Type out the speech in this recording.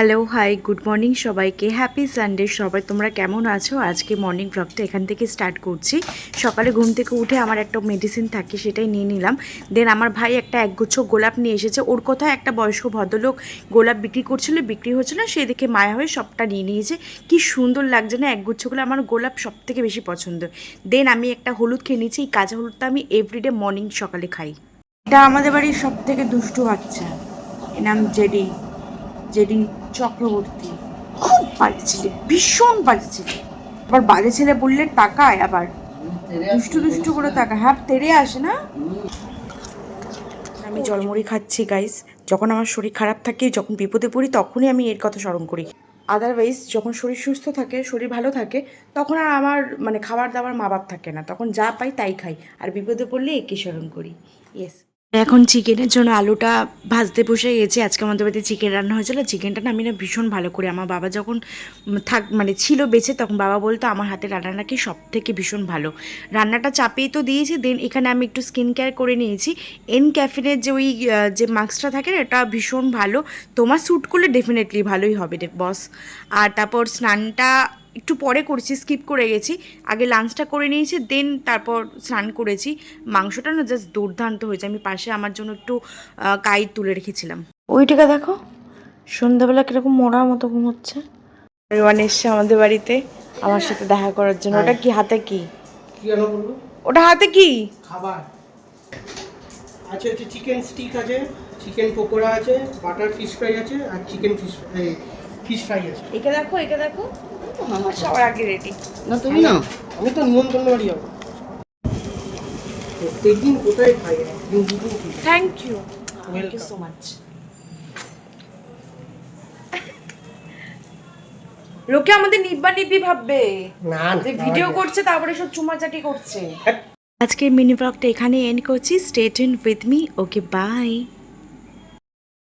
Hello hi good morning সবাইকে, happy Sunday. সবাই তোমরা কেমন আছো? আজকে মর্নিং ব্লগটা এখান থেকে স্টার্ট করছি। সকালে ঘুম থেকে উঠে আমার একটা মেডিসিন থাকে, সেটাই নিয়ে নিলাম। দেন আমার ভাই একটা একগুচ্ছ গোলাপ নিয়ে এসেছে। ওর কোথায় একটা বয়স্ক ভদ্রলোক গোলাপ বিক্রি করছিল, বিক্রি হচ্ছিল না, সেই দেখে মায়া হয়ে সবটা নিয়ে নিয়েছে। কি সুন্দর লাগছে না একগুচ্ছগুলো, আমার গোলাপ সব থেকে বেশি পছন্দ। দেন আমি একটা হলুদ খেয়ে নিয়েছি। এই কাঁচা হলুদটা আমি এভরিডে মর্নিং সকালে খাই। এটা আমাদের বাড়ির সব থেকে দুষ্টু বাচ্চা, এর নাম জেডি। জেডি চক্রবর্তী খুব বাজে ছেলে, ভীষণ বাজে ছেলে। আবার বাজে ছেলে বললে তাকায়, আবার দুষ্টু দুষ্টু করে তাকায়। হ্যাঁ, তেড়ে আসে না। আমি জলমুড়ি খাচ্ছি গাইস। যখন আমার শরীর খারাপ থাকে, যখন বিপদে পড়ি, তখনই আমি এর কথা স্মরণ করি। আদারওয়াইজ যখন শরীর সুস্থ থাকে, শরীর ভালো থাকে, তখন আর আমার খাবার দাবার মা বাপ থাকে না, তখন যা পাই তাই খাই। আর বিপদে পড়লে একে স্মরণ করি। ইয়েস। এখন চিকেনের জন্য আলুটা ভাজতে বসে গেছি। আজকে আমাদের বাড়িতে চিকেন রান্না হয়েছিল। চিকেনটা না আমি ভীষণ ভালো করে, আমার বাবা যখন ছিল বেঁচে, তখন বাবা বলতো আমার হাতে রান্না নাকি সব থেকে ভীষণ ভালো। রান্নাটা চাপিয়ে তো দিয়েছি। দেন এখানে আমি একটু স্কিন কেয়ার করে নিয়েছি। এন ক্যাফিনের যে ওই যে মাস্কটা থাকে না, এটা ভীষণ ভালো। তোমার স্যুট করলে ডেফিনেটলি ভালোই হবে বস। আর তারপর স্নানটা একটু পরে করেছি, স্কিপ করে গেছি। আগে লাঞ্চটা করে নিয়েছি, দেন তারপর স্নান করেছি। মাংসটা না জাস্ট দুর্দান্ত হয়েছে। আমি পাশে আমার জন্য একটু কাই তুলে রেখেছিলাম। ওইটাকে দেখো, সন্ধ্যাবেলা কিরকম মরার মতো ঘুমোচ্ছে। রেওয়ান এসছে আমাদের বাড়িতে আমার সাথে দেখা করার জন্য। ওটা কি হাতে? কি ওটা হাতে কি খাবার আছে? হচ্ছে চিকেন স্টিক আছে, চিকেন পকোড়া আছে, বাটার ফিশ ফ্রাই আছে, আর চিকেন ফিশ ফ্রাই আছে। একে দেখো, একে দেখো, আমার সবার আগে রেডি। না তুমি না, আমি তো নিমন্ত্রণ বাড়ি যাবো। প্রত্যেকদিন কোথায় খাই? Thank you, thank you so much. লোকে আমাদের নিব্বা নিব্বি ভাববে না যে ভিডিও করছে, তারপরে সব চুমাচাটি করছে। হ্যাঁ। আজকের মিনি ব্লগটা এখানে এন্ড করছি। Stay tuned with me. Okay, by.